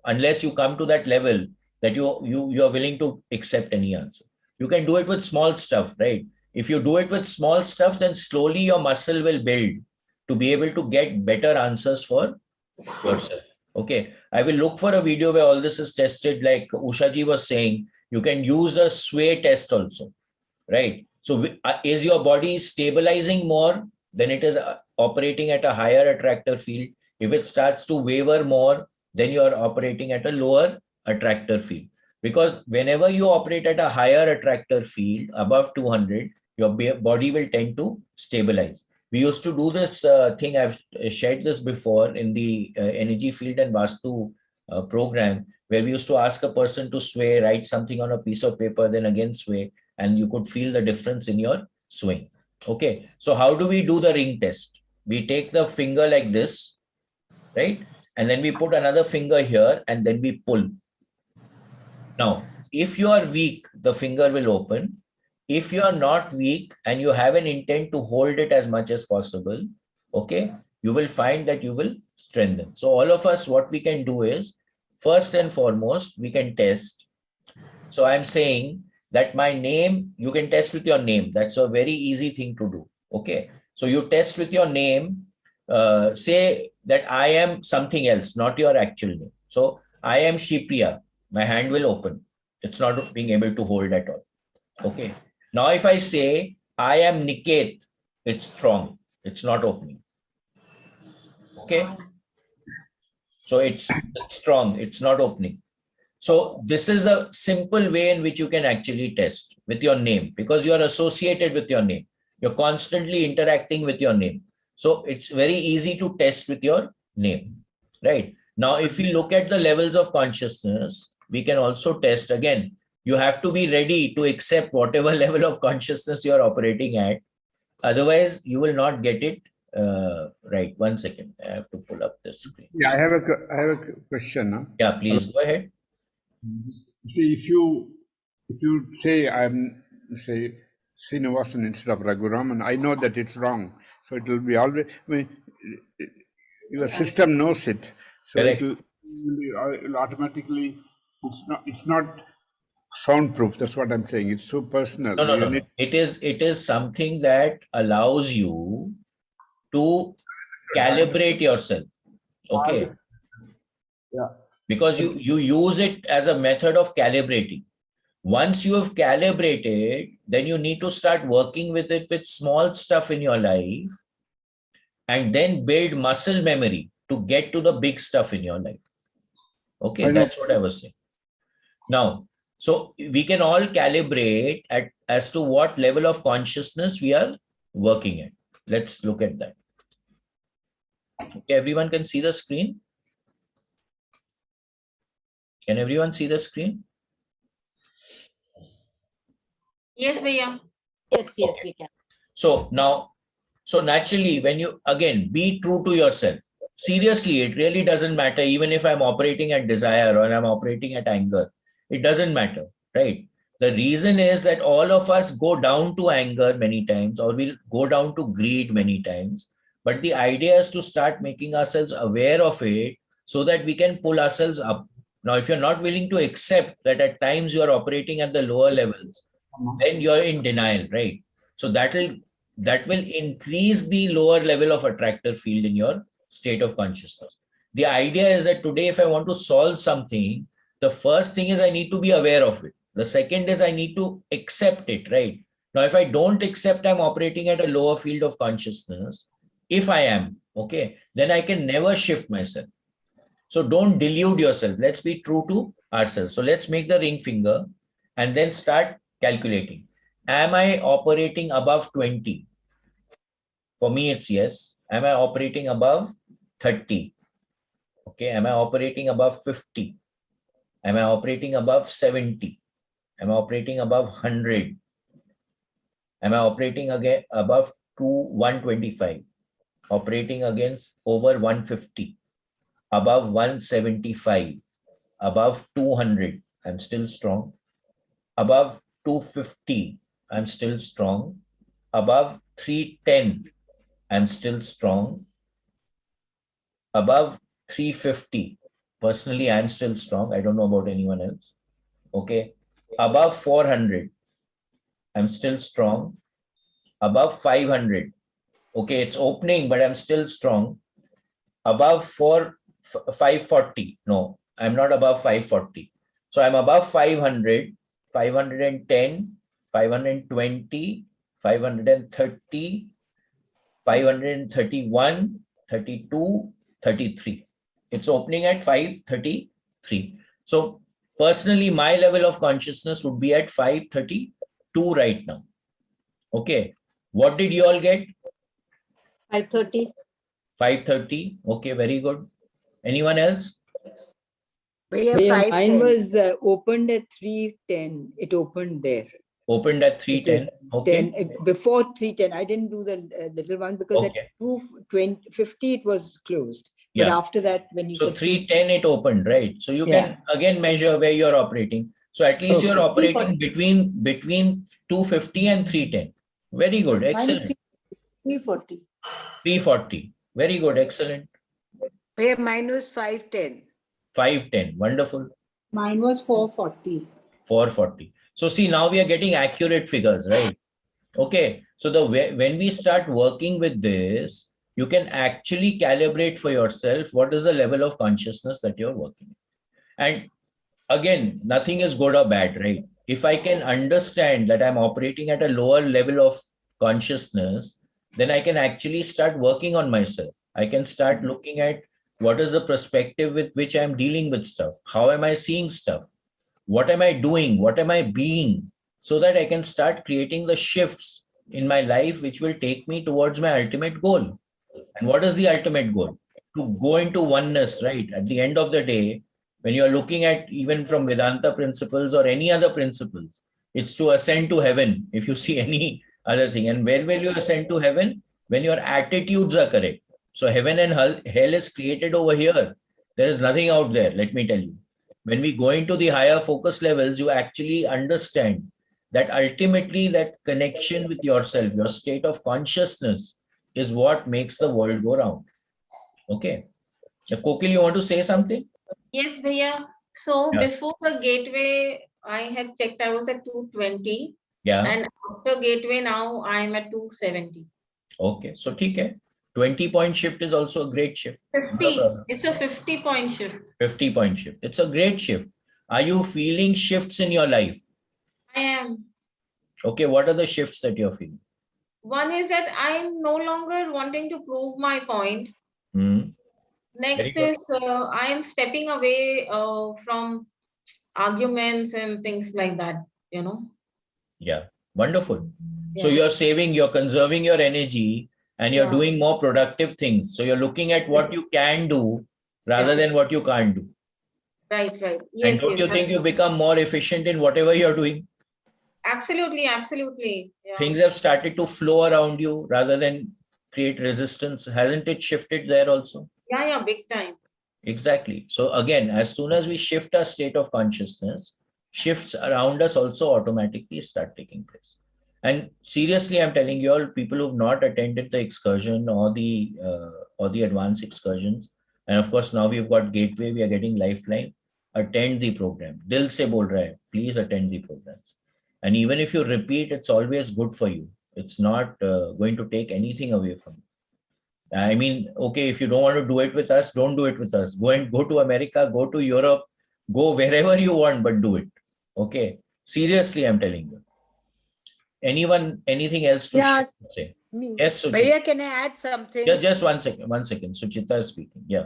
unless you come to that level that you are willing to accept any answer. You can do it with small stuff, right? If you do it with small stuff, then slowly your muscle will build to be able to get better answers for yourself. Okay, I will look for a video where all this is tested. Like Ushaji was saying, you can use a sway test also, right? So is your body stabilizing more, then it is operating at a higher attractor field. If it starts to waver more, then you are operating at a lower attractor field. Because whenever you operate at a higher attractor field above 200, your body will tend to stabilize. We used to do this thing, I've shared this before in the energy field and Vastu program, where we used to ask a person to sway, write something on a piece of paper, then again sway, and you could feel the difference in your swing. Okay, so how do we do the ring test? We take the finger like this, right? And then we put another finger here and then we pull. Now, if you are weak, the finger will open. If you are not weak and you have an intent to hold it as much as possible, okay, you will find that you will strengthen. So all of us, what we can do is, first and foremost, we can test. So I'm saying that my name, you can test with your name. That's a very easy thing to do. Okay. So you test with your name, say that I am something else, not your actual name. So I am Shipriya. My hand will open. It's not being able to hold at all. Okay. Now, if I say I am Niket, it's strong. It's not opening. Okay. So it's strong. It's not opening. So this is a simple way in which you can actually test with your name, because you are associated with your name. You're constantly interacting with your name. So it's very easy to test with your name, right? Now, if we look at the levels of consciousness, we can also test again. You have to be ready to accept whatever level of consciousness you are operating at. Otherwise, you will not get it right. 1 second. I have to pull up the screen. Yeah, I have a question. Huh? Yeah, please go ahead. See, if you say I'm say Srinivasan instead of Raghuraman, I know that it's wrong. So it will be always. I mean, your system knows it, so Correct. it will automatically. It's not soundproof. That's what I'm saying. It's so personal. No. It is something that allows you to calibrate yourself. Okay. Yeah. Because you use it as a method of calibrating. Once you have calibrated, then you need to start working with it with small stuff in your life and then build muscle memory to get to the big stuff in your life. Okay, that's what I was saying. Now, so we can all calibrate as to what level of consciousness we are working at. Let's look at that. Okay, everyone can see the screen? Can everyone see the screen? Yes, Bhaiya. Yes, we can. So now, so naturally, when you, again, be true to yourself. Seriously, it really doesn't matter, even if I'm operating at desire or I'm operating at anger. It doesn't matter, right? The reason is that all of us go down to anger many times, or we'll go down to greed many times. But the idea is to start making ourselves aware of it so that we can pull ourselves up. Now, if you're not willing to accept that at times you are operating at the lower levels, then you're in denial, right? So that will increase the lower level of attractor field in your state of consciousness. The idea is that today, if I want to solve something, the first thing is I need to be aware of it. The second is I need to accept it, right? Now, if I don't accept I'm operating at a lower field of consciousness, if I am, Okay, then I can never shift myself. So don't delude yourself. Let's be true to ourselves. So let's make the ring finger and then start calculating. Am I operating above 20? For me, it's yes. Am I operating above 30? Okay. Am I operating above 50? Am I operating above 70? Am I operating above 100? Am I operating again above 125? Operating against over 150? Above 175? Above 200? I'm still strong. Above 250? I'm still strong. Above 310? I'm still strong. Above 350, personally, I'm still strong. I don't know about anyone else. Okay. Above 400, I'm still strong. Above 500, okay, it's opening, but I'm still strong. Above 540, no, I'm not above 540. So I'm above 500, 510, 520, 530, 531, 32, 33. It's opening at 533. So personally, my level of consciousness would be at 532 right now. Okay. What did you all get? 5:30. 530. Okay, very good. Anyone else? Bhaiya, Yeah, 510. mine was opened at 3:10. It opened there. Opened at 310. Okay. 10, before 3:10. I didn't do the little one because Okay. at 2:50 it was closed. But Yeah. after that, when you So said 310 it opened, right? So you Yeah. can again measure where you're operating. So at least you're Okay. operating between 250 and 310. Very good. Excellent. 340. 340. Very good. Excellent. Bhaiya, mine was 510. 510. Wonderful. Mine was 440. 440. So see, now we are getting accurate figures, right? Okay. So when we start working with this, you can actually calibrate for yourself what is the level of consciousness that you're working with. And again, nothing is good or bad, right? If I can understand that I'm operating at a lower level of consciousness, then I can actually start working on myself. I can start looking at what is the perspective with which I'm dealing with stuff. How am I seeing stuff? What am I doing? What am I being? So that I can start creating the shifts in my life, which will take me towards my ultimate goal. And what is the ultimate goal? To go into oneness, right? At the end of the day, when you're looking at even from Vedanta principles or any other principles, it's to ascend to heaven, if you see any other thing. And where will you ascend to heaven? When your attitudes are correct. So heaven and hell is created over here. There is nothing out there, let me tell you. When we go into the higher focus levels, you actually understand that ultimately that connection with yourself, your state of consciousness is what makes the world go round. Okay. So, Kokil, you want to say something? Yes, Bhaiya. So Yeah. before the gateway, I had checked, I was at 220. Yeah. And after gateway, now I'm at 270. Okay. So, okay. 20-point shift is also a great shift. 50. It's a 50-point shift. 50-point shift. It's a great shift. Are you feeling shifts in your life? I am. Okay. What are the shifts that you're feeling? One is that I'm no longer wanting to prove my point. Hmm. Next Very good. is I am stepping away from arguments and things like that, you know. Yeah. Wonderful. So Yeah. you're conserving your energy and you're Yeah. doing more productive things. So you're looking at what you can do rather than what you can't do. Right, right. And Yes, don't yes. you think you become more efficient in whatever you're doing? Absolutely, absolutely. Yeah. Things have started to flow around you rather than create resistance. Hasn't it shifted there also? Yeah, yeah, big time. Exactly. So again, as soon as we shift our state of consciousness, shifts around us also automatically start taking place. And seriously, I'm telling you all, people who've not attended the excursion or the advanced excursions, and of course now we've got Gateway, we are getting Lifeline. Attend the program. Dil se bol raha hai. Please attend the programs. And even if you repeat, it's always good for you. It's not going to take anything away from you. I mean, okay, if you don't want to do it with us, don't do it with us. Go to America, go to Europe, go wherever you want, but do it. Okay. Seriously, I'm telling you. Anyone, anything else to Yeah. say? Me. Yes, Suchita. Bhaiya, can I add something? Yeah, just 1 second. 1 second. Suchita is speaking. Yeah.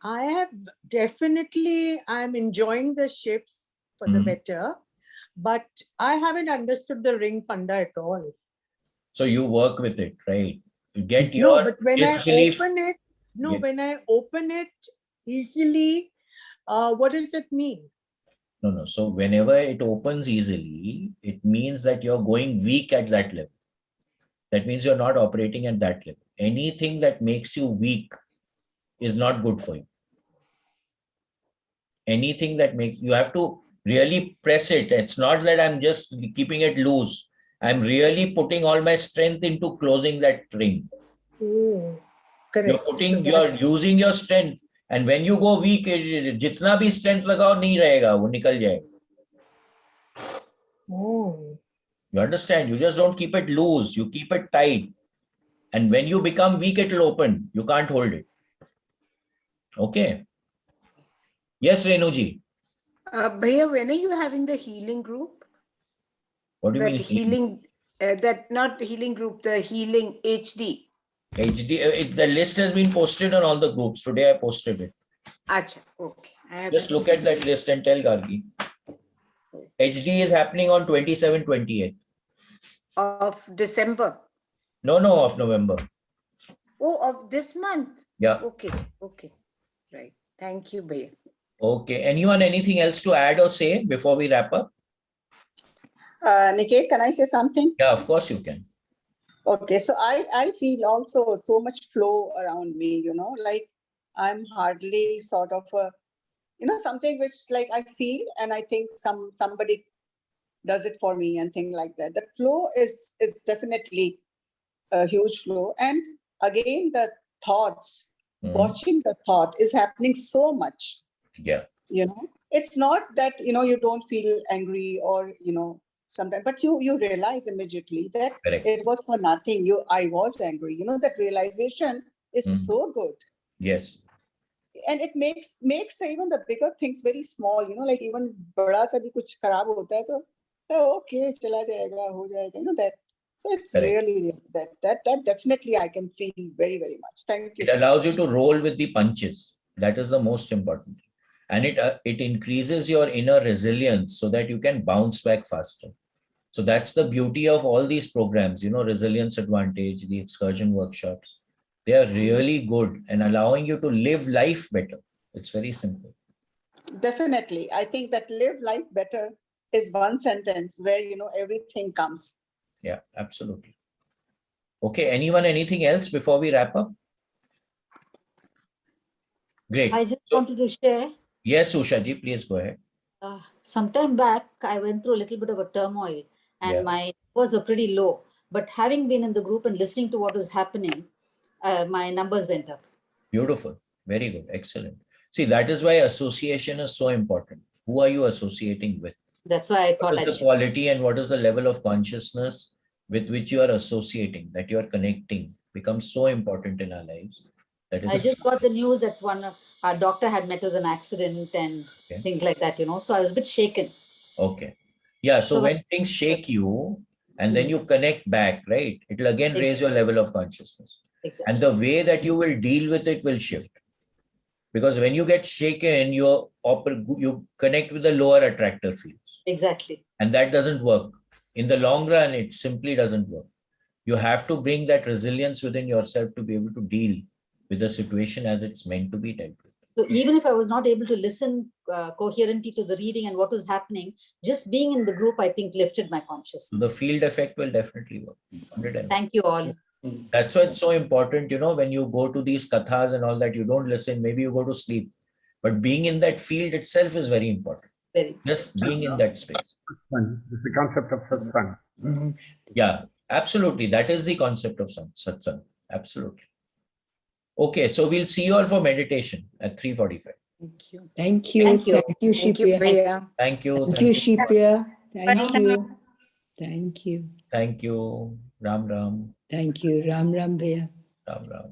I have definitely, I'm enjoying the shifts for the Mhm. better, but I haven't understood the ring funda at all. So you work with it, right? You get No, your but when I disbelief. open it, no, Yeah. when I open it easily, what does it mean? No. So whenever it opens easily, it means that you're going weak at that level. That means you're not operating at that level. Anything that makes you weak is not good for you. Anything that makes you have to really press it. It's not that I'm just keeping it loose. I'm really putting all my strength into closing that ring. Oh, correct. You're putting, you're using your strength. And when you go weak, जितना भी strength लगाओ नहीं रहेगा, वो निकल जाएगा. Oh, You understand? You just don't keep it loose. You keep it tight. And when you become weak, it will open. You can't hold it. Okay. Yes, Renuji. Bhaiya, when are you having the healing group? What do you That mean? healing, that not the healing group, the healing HD. HD. The list has been posted on all the groups. Today I posted it. Acha, okay. I Just haven't look seen at that list and tell Gargi. HD is happening on 27, 28. of December. No, of November. Oh, of this month. Yeah. Okay, okay. Right. Thank you, Bhaiya. Okay. Anyone, anything else to add or say before we wrap up? Niket, can I say something? Yeah, of course you can. Okay, so I feel also so much flow around me, like I'm hardly sort of something which like I feel and I think somebody does it for me and thing like that. The flow is definitely a huge flow. And again, the thoughts, watching the thought is happening so much. Yeah. It's not that, you don't feel angry or, sometimes, but you realize immediately that Correct. it was for nothing. I was angry. That realization is so good. Yes. And it makes even the bigger things very small, like even bada sa bhi kuch kharab hota hai to okay, chala jayega, ho jayega, that. So it's Correct. really that definitely I can feel very, very much. Thank you. It allows you to roll with the punches. That is the most important. And it increases your inner resilience so that you can bounce back faster. So that's the beauty of all these programs, Resilience Advantage, the excursion workshops. They are really good and allowing you to live life better. It's very simple. Definitely. I think that live life better is one sentence where, everything comes. Yeah, absolutely. Okay. Anyone, anything else before we wrap up? Great. I just wanted to share. Yes, Usha ji, please go ahead. Sometime back, I went through a little bit of a turmoil and my numbers were pretty low. But having been in the group and listening to what was happening, my numbers went up. Beautiful. Very good. Excellent. See, that is why association is so important. Who are you associating with? That's why I thought what is the quality and what is the level of consciousness with which you are associating, that you are connecting, becomes so important in our lives. That is I just got the news that our doctor had met with an accident and things like that, so I was a bit shaken. Okay. Yeah. So when things shake you and then you connect back, right, it will again raise your level of consciousness. Exactly. And the way that you will deal with it will shift. Because when you get shaken, you connect with the lower attractor fields. Exactly. And that doesn't work. In the long run, it simply doesn't work. You have to bring that resilience within yourself to be able to deal with the situation as it's meant to be dealt with. So even if I was not able to listen coherently to the reading and what was happening, just being in the group, I think, lifted my consciousness. The field effect will definitely work. 100%. Thank you all. That's why it's so important, when you go to these kathas and all that, you don't listen, maybe you go to sleep. But being in that field itself is very important. Just being in that space. It's the concept of satsang. Yeah, absolutely. That is the concept of satsang. Absolutely. Okay, so we'll see you all for meditation at 3:45. Thank you. Thank you. Thank you. Thank you, Shipya. Thank you. Thank you, Shipya. Thank you. Thank you. Thank you. Ram Ram. Thank you. Ram Ram Bhaiya. Ram Ram.